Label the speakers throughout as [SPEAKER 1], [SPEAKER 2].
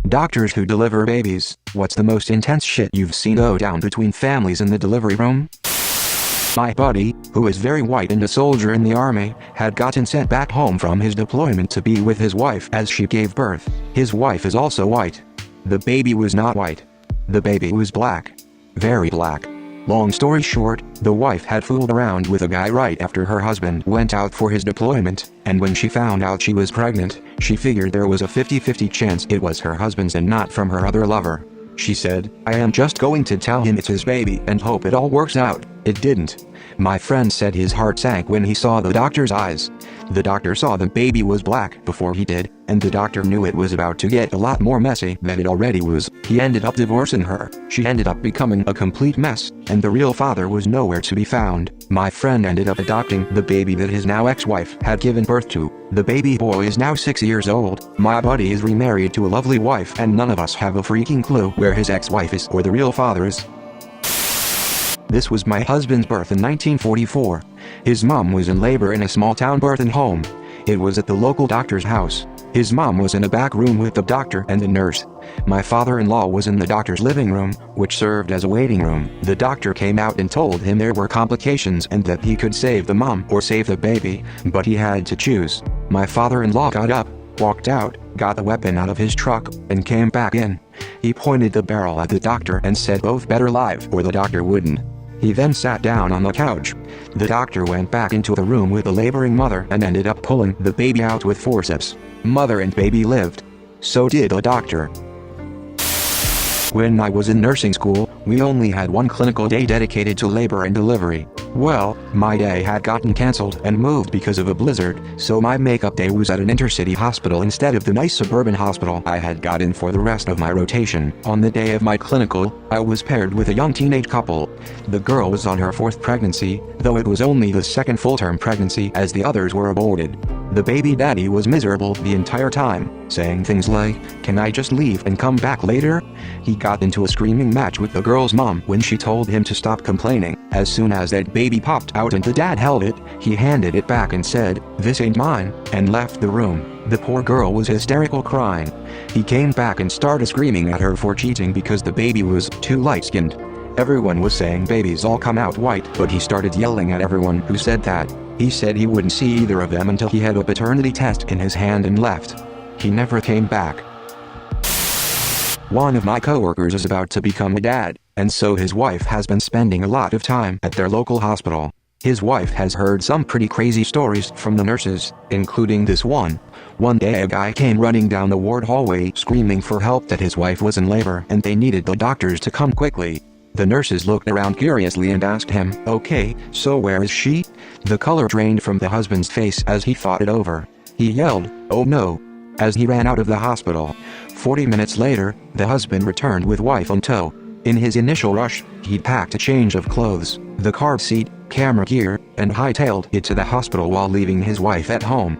[SPEAKER 1] Doctors who deliver babies, what's the most intense shit you've seen go down between families in the delivery room? My buddy, who is very white and a soldier in the army, had gotten sent back home from his deployment to be with his wife as she gave birth. His wife is also white. The baby was not white. The baby was black. Very black. Long story short, the wife had fooled around with a guy right after her husband went out for his deployment, and when she found out she was pregnant, she figured there was a 50-50 chance it was her husband's and not from her other lover. She said, "I am just going to tell him it's his baby and hope it all works out." It didn't. My friend said his heart sank when he saw the doctor's eyes. The doctor saw the baby was black before he did, and the doctor knew it was about to get a lot more messy than it already was. He ended up divorcing her. She ended up becoming a complete mess, and the real father was nowhere to be found. My friend ended up adopting the baby that his now ex-wife had given birth to. The baby boy is now 6 years old. My buddy is remarried to a lovely wife, and none of us have a freaking clue where his ex-wife is or the real father is. This was my husband's birth in 1944. His mom was in labor in a small town birthing home. It was at the local doctor's house. His mom was in a back room with the doctor and the nurse. My father-in-law was in the doctor's living room, which served as a waiting room. The doctor came out and told him there were complications and that he could save the mom or save the baby, but he had to choose. My father-in-law got up, walked out, got the weapon out of his truck, and came back in. He pointed the barrel at the doctor and said both better live or the doctor wouldn't. He then sat down on the couch. The doctor went back into the room with the laboring mother and ended up pulling the baby out with forceps. Mother and baby lived. So did the doctor. When I was in nursing school, we only had one clinical day dedicated to labor and delivery. Well, my day had gotten cancelled and moved because of a blizzard, so my makeup day was at an intercity hospital instead of the nice suburban hospital I had gotten for the rest of my rotation. On the day of my clinical, I was paired with a young teenage couple. The girl was on her 4th pregnancy, though it was only the 2nd full-term pregnancy as the others were aborted. The baby daddy was miserable the entire time, saying things like, "Can I just leave and come back later?" He got into a screaming match with the girl's mom when she told him to stop complaining. As soon as that baby popped out and the dad held it, he handed it back and said, "This ain't mine," and left the room. The poor girl was hysterical crying. He came back and started screaming at her for cheating because the baby was too light-skinned. Everyone was saying babies all come out white, but he started yelling at everyone who said that. He said he wouldn't see either of them until he had a paternity test in his hand and left. He never came back. One of my coworkers is about to become a dad, and so his wife has been spending a lot of time at their local hospital. His wife has heard some pretty crazy stories from the nurses, including this one. One day a guy came running down the ward hallway screaming for help that his wife was in labor and they needed the doctors to come quickly. The nurses looked around curiously and asked him, "Okay, so where is she?" The color drained from the husband's face as he thought it over. He yelled, "Oh no," as he ran out of the hospital. 40 minutes later, the husband returned with wife on tow. In his initial rush, he'd packed a change of clothes, the car seat, camera gear, and hightailed it to the hospital while leaving his wife at home.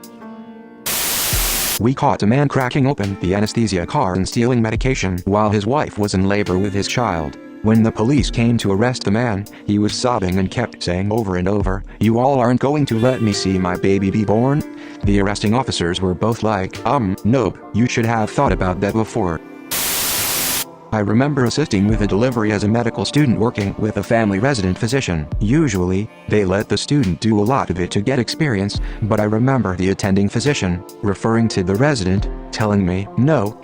[SPEAKER 1] We caught a man cracking open the anesthesia car and stealing medication while his wife was in labor with his child. When the police came to arrest the man, he was sobbing and kept saying over and over, "You all aren't going to let me see my baby be born?" The arresting officers were both like, nope, you should have thought about that before." I remember assisting with a delivery as a medical student working with a family resident physician. Usually, they let the student do a lot of it to get experience, but I remember the attending physician, referring to the resident, telling me, no,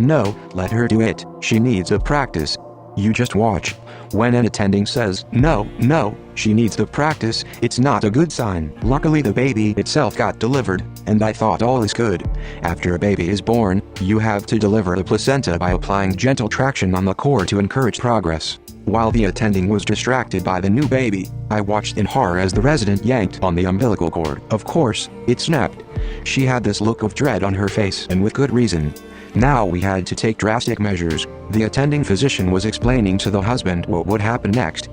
[SPEAKER 1] let her do it, she needs a practice. You just watch. When an attending says, no, she needs the practice, it's not a good sign. Luckily the baby itself got delivered, and I thought all is good. After a baby is born, you have to deliver the placenta by applying gentle traction on the cord to encourage progress. While the attending was distracted by the new baby, I watched in horror as the resident yanked on the umbilical cord. Of course, it snapped. She had this look of dread on her face, and with good reason. Now we had to take drastic measures. The attending physician was explaining to the husband what would happen next.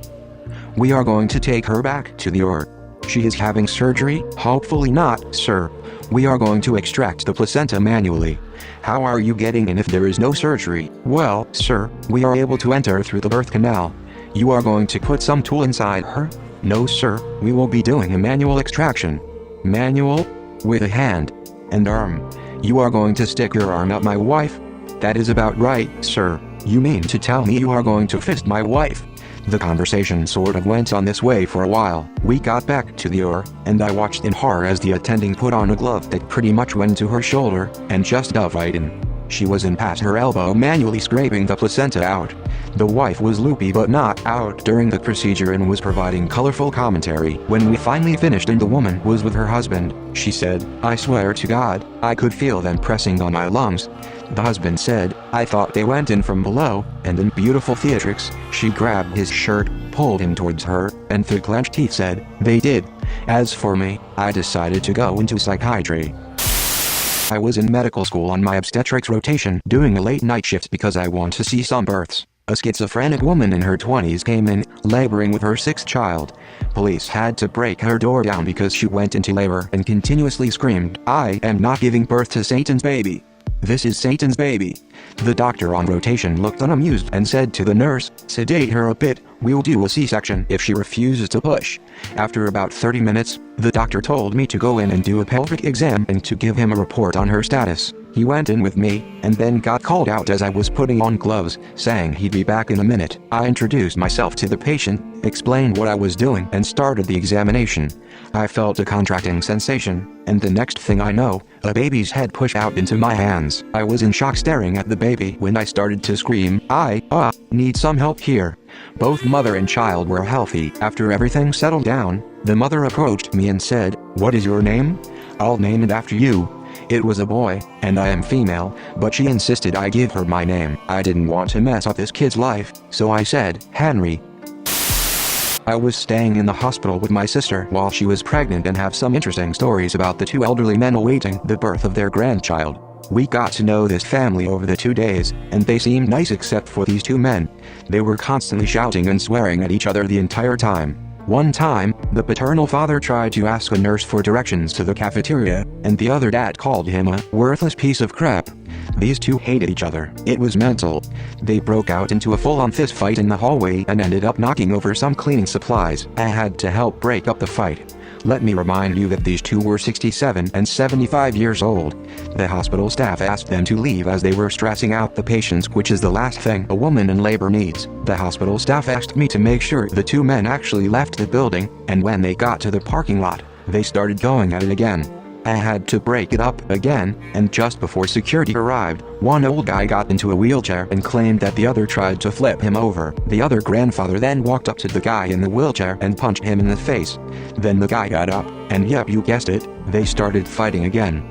[SPEAKER 1] "We are going to take her back to the OR. She is having surgery?" "Hopefully not, sir. We are going to extract the placenta manually." "How are you getting in if there is no surgery?" "Well, sir, we are able to enter through the birth canal." "You are going to put some tool inside her?" "No, sir, we will be doing a manual extraction." "Manual?" "With a hand and arm. You are going to stick your arm up my wife?" That is about right, sir. You mean to tell me you are going to fist my wife? The conversation sort of went on this way for a while. We got back to the ER, and I watched in horror as the attending put on a glove that pretty much went to her shoulder, and just dove right in. She was in past her elbow manually scraping the placenta out. The wife was loopy but not out during the procedure and was providing colorful commentary. When we finally finished and the woman was with her husband, she said, "I swear to God, I could feel them pressing on my lungs." The husband said, "I thought they went in from below," and in beautiful theatrics, she grabbed his shirt, pulled him towards her, and through clenched teeth said, "They did." As for me, I decided to go into psychiatry. I was in medical school on my obstetrics rotation doing a late night shift because I want to see some births. A schizophrenic woman in her 20s came in, laboring with her 6th child. Police had to break her door down because she went into labor and continuously screamed, "I am not giving birth to Satan's baby. This is Satan's baby." The doctor on rotation looked unamused and said to the nurse, "Sedate her a bit, we'll do a C-section if she refuses to push." After about 30 minutes, the doctor told me to go in and do a pelvic exam and to give him a report on her status. He went in with me, and then got called out as I was putting on gloves, saying he'd be back in a minute. I introduced myself to the patient, explained what I was doing, and started the examination. I felt a contracting sensation, and the next thing I know, a baby's head pushed out into my hands. I was in shock staring at the baby when I started to scream, "I need some help here." Both mother and child were healthy. After everything settled down, the mother approached me and said, "What is your name? I'll name it after you." It was a boy, and I am female, but she insisted I give her my name. I didn't want to mess up this kid's life, so I said, "Henry." I was staying in the hospital with my sister while she was pregnant and have some interesting stories about the two elderly men awaiting the birth of their grandchild. We got to know this family over the 2 days, and they seemed nice except for these two men. They were constantly shouting and swearing at each other the entire time. One time, the paternal father tried to ask a nurse for directions to the cafeteria, and the other dad called him a worthless piece of crap. These two hated each other. It was mental. They broke out into a full-on fist fight in the hallway and ended up knocking over some cleaning supplies. I had to help break up the fight. Let me remind you that these two were 67 and 75 years old. The hospital staff asked them to leave as they were stressing out the patients, which is the last thing a woman in labor needs. The hospital staff asked me to make sure the two men actually left the building, and when they got to the parking lot, they started going at it again. I had to break it up again, and just before security arrived, one old guy got into a wheelchair and claimed that the other tried to flip him over. The other grandfather then walked up to the guy in the wheelchair and punched him in the face. Then the guy got up, and yep, you guessed it, they started fighting again.